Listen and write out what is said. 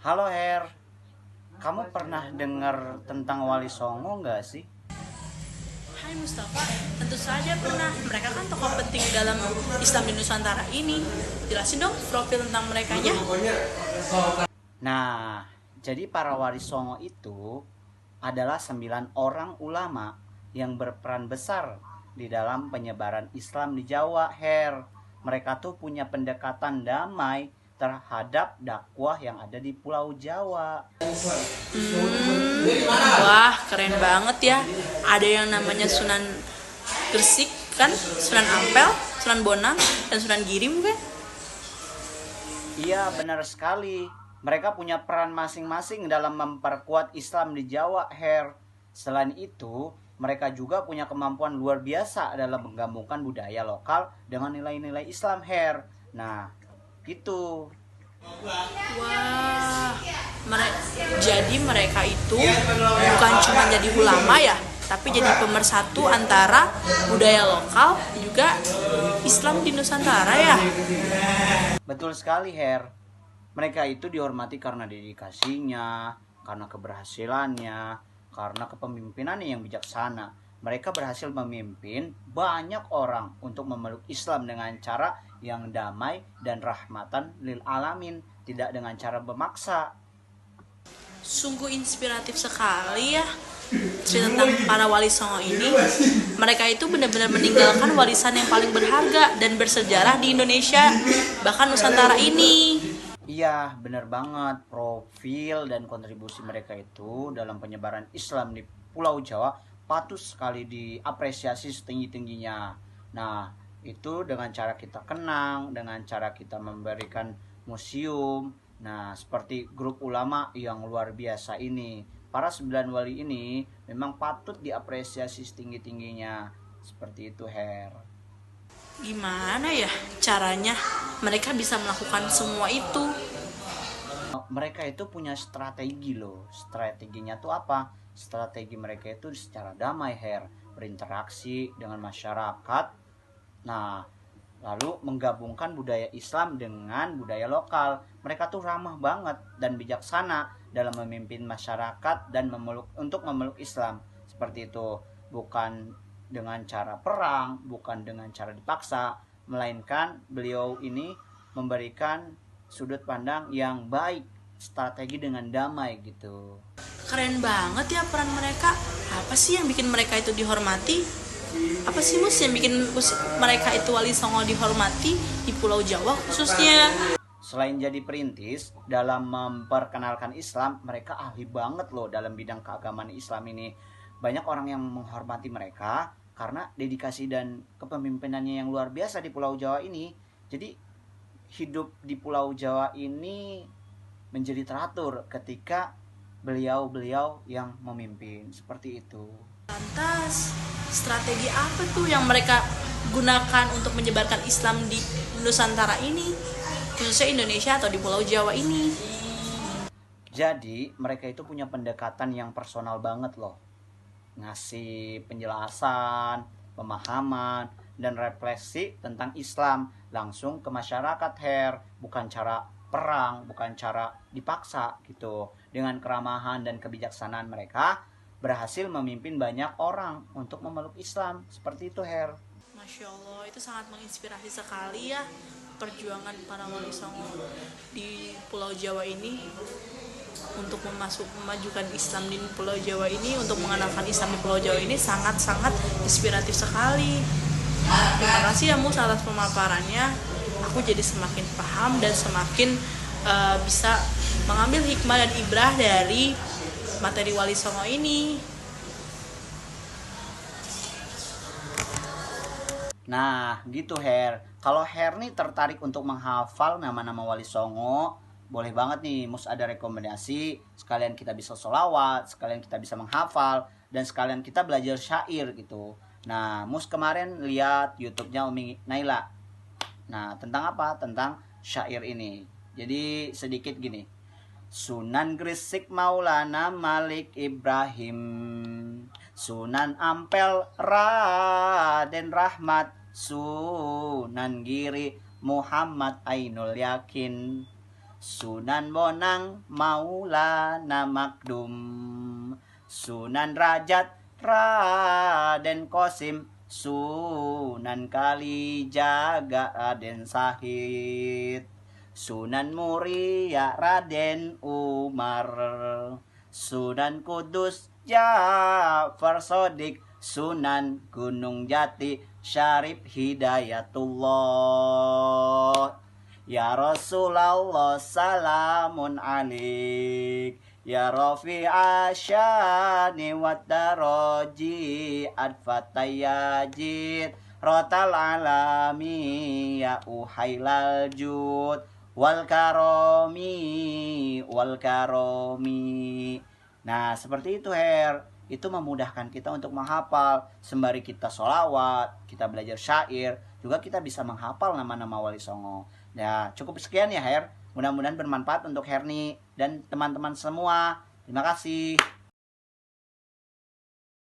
Halo Her, kamu pernah dengar tentang Wali Songo nggak sih? Hai Mustafa, tentu saja pernah. Mereka kan tokoh penting dalam Islam di Nusantara ini. Jelasin dong profil tentang merekanya. Nah, jadi para Wali Songo itu adalah 9 orang ulama yang berperan besar di dalam penyebaran Islam di Jawa, Her. Mereka tuh punya pendekatan damai terhadap dakwah yang ada di Pulau Jawa. Wah, keren banget ya. Ada yang namanya Sunan Gresik kan, Sunan Ampel, Sunan Bonang, dan Sunan Giri mungkin. Iya, benar sekali. Mereka punya peran masing-masing dalam memperkuat Islam di Jawa, Her. Selain itu, mereka juga punya kemampuan luar biasa dalam menggabungkan budaya lokal dengan nilai-nilai Islam, Her. Nah, gitu. Wah, jadi mereka itu bukan cuma jadi ulama ya, tapi jadi pemersatu antara budaya lokal juga Islam di Nusantara ya. Betul sekali, Her. Mereka itu dihormati karena dedikasinya, karena keberhasilannya, karena kepemimpinannya yang bijaksana. Mereka berhasil memimpin banyak orang untuk memeluk Islam dengan cara yang damai dan rahmatan lil alamin, tidak dengan cara memaksa. Sungguh inspiratif sekali ya cerita tentang para wali songo ini. Mereka itu benar-benar meninggalkan warisan yang paling berharga dan bersejarah di Indonesia, bahkan Nusantara ini. Iya, benar banget. Profil dan kontribusi mereka itu dalam penyebaran Islam di Pulau Jawa patut sekali diapresiasi setinggi-tingginya. Nah, itu dengan cara kita kenang, dengan cara kita memberikan museum. Nah, seperti grup ulama yang luar biasa ini. Para 9 wali ini memang patut diapresiasi setinggi-tingginya. Seperti itu, Her. Gimana ya caranya mereka bisa melakukan semua itu? Mereka itu punya strategi loh. Strateginya tuh apa? Strategi mereka itu secara damai, Her, berinteraksi dengan masyarakat. Nah, lalu menggabungkan budaya Islam dengan budaya lokal. Mereka tuh ramah banget dan bijaksana dalam memimpin masyarakat dan untuk memeluk Islam. Seperti itu. Bukan dengan cara perang, bukan dengan cara dipaksa, melainkan beliau ini memberikan sudut pandang yang baik, strategi dengan damai gitu. Keren banget ya peran mereka. Apa sih yang bikin mereka itu dihormati? Apa sih Mus yang bikin mereka itu wali songo dihormati di Pulau Jawa khususnya? Selain jadi perintis dalam memperkenalkan Islam, mereka ahli banget loh dalam bidang keagamaan Islam ini. Banyak orang yang menghormati mereka karena dedikasi dan kepemimpinannya yang luar biasa di Pulau Jawa ini. Jadi hidup di Pulau Jawa ini menjadi teratur ketika beliau-beliau yang memimpin. Seperti itu. Lantas, strategi apa tuh yang mereka gunakan untuk menyebarkan Islam di Nusantara ini, khususnya Indonesia atau di Pulau Jawa ini? Jadi mereka itu punya pendekatan yang personal banget loh. Ngasih penjelasan, pemahaman, dan refleksi tentang Islam langsung ke masyarakat, Her. Bukan cara perang, bukan cara dipaksa gitu. Dengan keramahan dan kebijaksanaan mereka berhasil memimpin banyak orang untuk memeluk Islam. Seperti itu, Her. Masya Allah, itu sangat menginspirasi sekali ya perjuangan para wali songo di Pulau Jawa ini untuk memajukan Islam di Pulau Jawa ini, untuk mengenalkan Islam di Pulau Jawa ini sangat-sangat inspiratif sekali. Terima kasih ya Mus atas pemaparannya. Aku jadi semakin paham dan semakin bisa mengambil hikmah dan ibrah dari materi Wali Songo ini. Nah, gitu, Her. Kalau Her nih tertarik untuk menghafal nama-nama Wali Songo, boleh banget nih, Mus ada rekomendasi. Sekalian kita bisa sholawat, sekalian kita bisa menghafal, dan sekalian kita belajar syair gitu. Nah, Mus kemarin lihat YouTube-nya Umi Naila. Nah, tentang apa? Tentang syair ini. Jadi sedikit gini. Sunan Gresik Maulana Malik Ibrahim, Sunan Ampel Raden Rahmat, Sunan Giri Muhammad Ainul Yakin, Sunan Bonang Maulana Makdum, Sunan Rajat Raden Kosim, Sunan Kalijaga Raden Sahid, Sunan Muria Raden Umar, Sunan Kudus Ja'far Sodik, Sunan Gunung Jati Syarif Hidayatullah. Ya Rasulullah salamun alaik, ya Rafi'a syani wa daraji adfatayajid rotal alami ya uhailal jud wal karomi. Nah seperti itu Her, itu memudahkan kita untuk menghafal. Sembari kita sholawat, kita belajar syair, juga kita bisa menghafal nama-nama Wali Songo. Ya cukup sekian ya Her, mudah-mudahan bermanfaat untuk Herni dan teman-teman semua. Terima kasih.